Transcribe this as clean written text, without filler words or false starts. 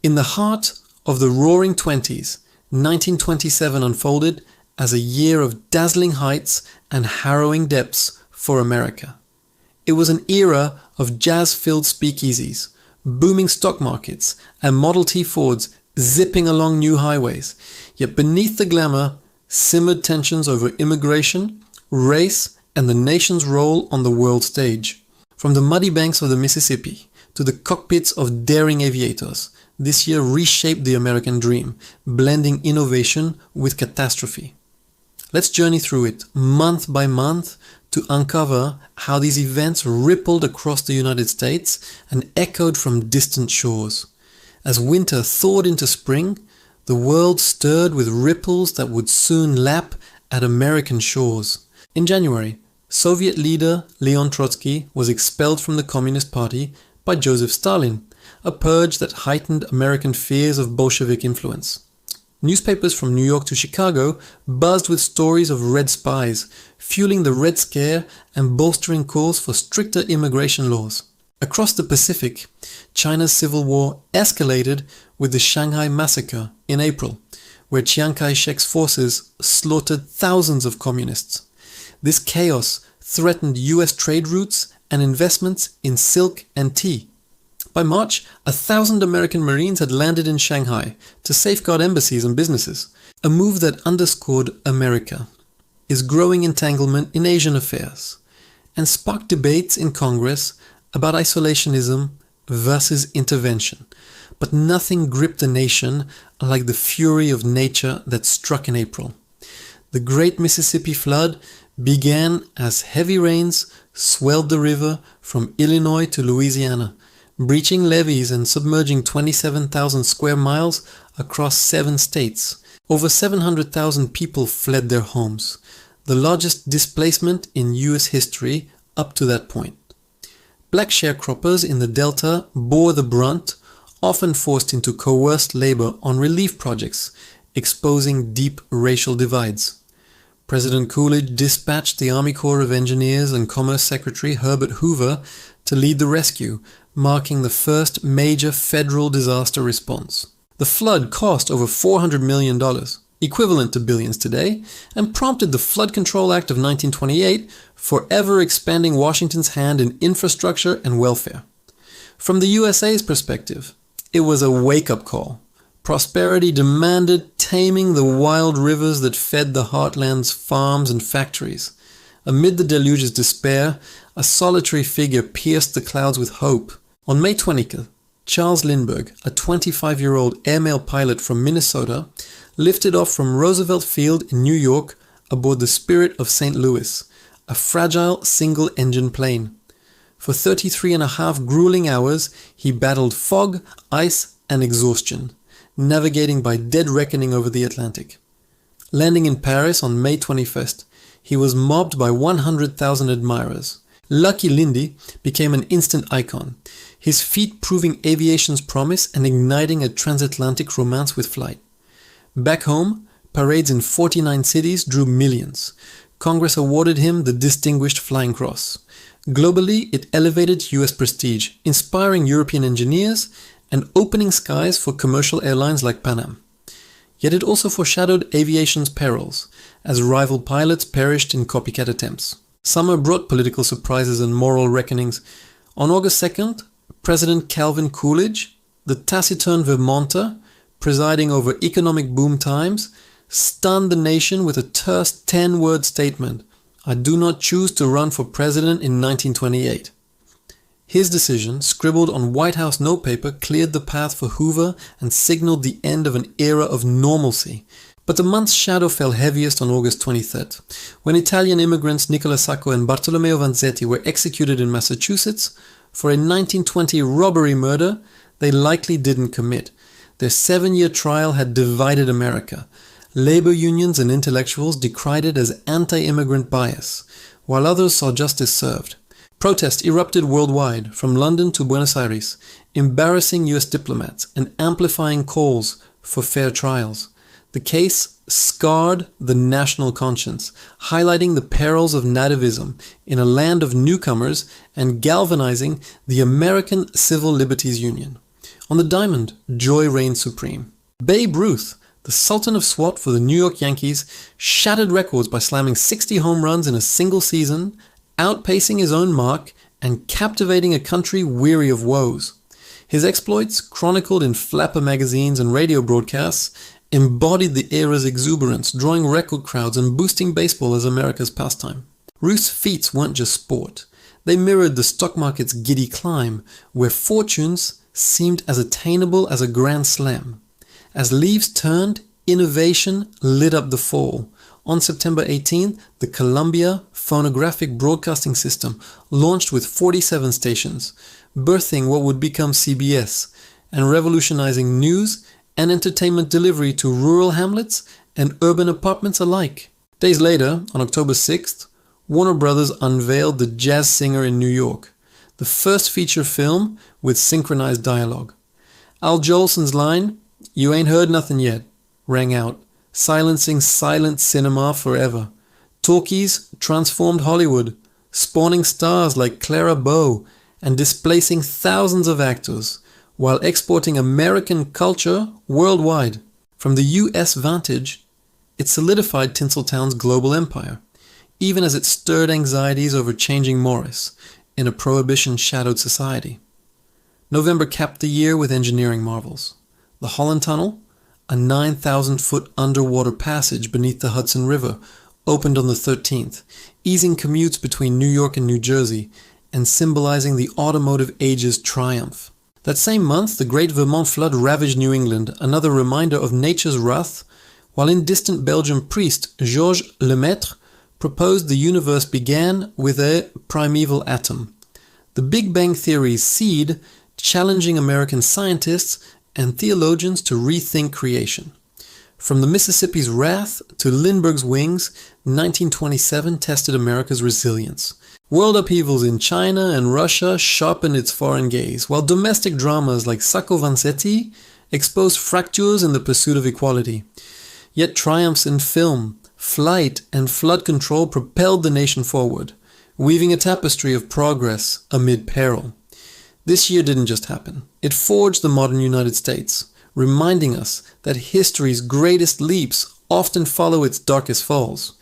In the heart of the Roaring Twenties, 1927 unfolded as a year of dazzling heights and harrowing depths for America. It was an era of jazz-filled speakeasies, booming stock markets, and Model T Fords zipping along new highways. Yet beneath the glamour simmered tensions over immigration, race, and the nation's role on the world stage. From the muddy banks of the Mississippi to the cockpits of daring aviators, this year reshaped the American dream, blending innovation with catastrophe. Let's journey through it, month by month, to uncover how these events rippled across the United States and echoed from distant shores. As winter thawed into spring, the world stirred with ripples that would soon lap at American shores. In January, Soviet leader Leon Trotsky was expelled from the Communist Party by Joseph Stalin, a purge that heightened American fears of Bolshevik influence. Newspapers from New York to Chicago buzzed with stories of Red spies, fueling the Red Scare and bolstering calls for stricter immigration laws. Across the Pacific, China's civil war escalated with the Shanghai Massacre in April, where Chiang Kai-shek's forces slaughtered thousands of communists. This chaos threatened US trade routes and investments in silk and tea. By March, 1,000 American Marines had landed in Shanghai to safeguard embassies and businesses, a move that underscored America's growing entanglement in Asian affairs, and sparked debates in Congress about isolationism versus intervention. But nothing gripped the nation like the fury of nature that struck in April. The Great Mississippi Flood began as heavy rains swelled the river from Illinois to Louisiana, breaching levees and submerging 27,000 square miles across 7 states. Over 700,000 people fled their homes, the largest displacement in US history up to that point. Black sharecroppers in the Delta bore the brunt, often forced into coerced labor on relief projects, exposing deep racial divides. President Coolidge dispatched the Army Corps of Engineers and Commerce Secretary Herbert Hoover to lead the rescue, marking the first major federal disaster response. The flood cost over $400 million, equivalent to billions today, and prompted the Flood Control Act of 1928, forever expanding Washington's hand in infrastructure and welfare. From the USA's perspective, it was a wake-up call. Prosperity demanded taming the wild rivers that fed the heartland's farms and factories. Amid the deluge's despair, a solitary figure pierced the clouds with hope. On May 20th, Charles Lindbergh, a 25-year-old airmail pilot from Minnesota, lifted off from Roosevelt Field in New York aboard the Spirit of St. Louis, a fragile single-engine plane. For 33.5 grueling hours, he battled fog, ice, and exhaustion, navigating by dead reckoning over the Atlantic. Landing in Paris on May 21st, he was mobbed by 100,000 admirers. Lucky Lindy became an instant icon, his feat proving aviation's promise and igniting a transatlantic romance with flight. Back home, parades in 49 cities drew millions. Congress awarded him the Distinguished Flying Cross. Globally, it elevated US prestige, inspiring European engineers and opening skies for commercial airlines like Pan Am. Yet it also foreshadowed aviation's perils, as rival pilots perished in copycat attempts. Summer brought political surprises and moral reckonings. On August 2nd, President Calvin Coolidge, the taciturn Vermonter, presiding over economic boom times, stunned the nation with a terse 10-word statement: "I do not choose to run for president in 1928. His decision, scribbled on White House notepaper, cleared the path for Hoover and signaled the end of an era of normalcy. But the month's shadow fell heaviest on August 23rd, when Italian immigrants Nicola Sacco and Bartolomeo Vanzetti were executed in Massachusetts for a 1920 robbery murder they likely didn't commit. Their 7-year trial had divided America. Labor unions and intellectuals decried it as anti-immigrant bias, while others saw justice served. Protests erupted worldwide, from London to Buenos Aires, embarrassing US diplomats and amplifying calls for fair trials. The case scarred the national conscience, highlighting the perils of nativism in a land of newcomers and galvanizing the American Civil Liberties Union. On the diamond, joy reigned supreme. Babe Ruth, the Sultan of SWAT for the New York Yankees, shattered records by slamming 60 home runs in a single season, outpacing his own mark and captivating a country weary of woes. His exploits, chronicled in flapper magazines and radio broadcasts, embodied the era's exuberance, drawing record crowds and boosting baseball as America's pastime. Ruth's feats weren't just sport. They mirrored the stock market's giddy climb, where fortunes seemed as attainable as a grand slam. As leaves turned, innovation lit up the fall. On September 18, the Columbia Phonographic Broadcasting System launched with 47 stations, birthing what would become CBS, and revolutionizing news and entertainment delivery to rural hamlets and urban apartments alike. Days later, on October 6th, Warner Brothers unveiled The Jazz Singer in New York, the first feature film with synchronized dialogue. Al Jolson's line, "You ain't heard nothing yet," rang out, silencing silent cinema forever. Talkies transformed Hollywood, spawning stars like Clara Bow and displacing thousands of actors, while exporting American culture worldwide. From the US vantage, it solidified Tinseltown's global empire, even as it stirred anxieties over changing Morris in a prohibition-shadowed society. November capped the year with engineering marvels. The Holland Tunnel, a 9,000-foot underwater passage beneath the Hudson River, opened on the 13th, easing commutes between New York and New Jersey and symbolizing the automotive age's triumph. That same month, the Great Vermont Flood ravaged New England, another reminder of nature's wrath, while in distant Belgium priest Georges Lemaitre proposed the universe began with a primeval atom. The Big Bang Theory's seed challenging American scientists and theologians to rethink creation. From the Mississippi's wrath to Lindbergh's wings, 1927 tested America's resilience. World upheavals in China and Russia sharpened its foreign gaze, while domestic dramas like Sacco-Vanzetti exposed fractures in the pursuit of equality. Yet triumphs in film, flight, and flood control propelled the nation forward, weaving a tapestry of progress amid peril. This year didn't just happen. It forged the modern United States, reminding us that history's greatest leaps often follow its darkest falls.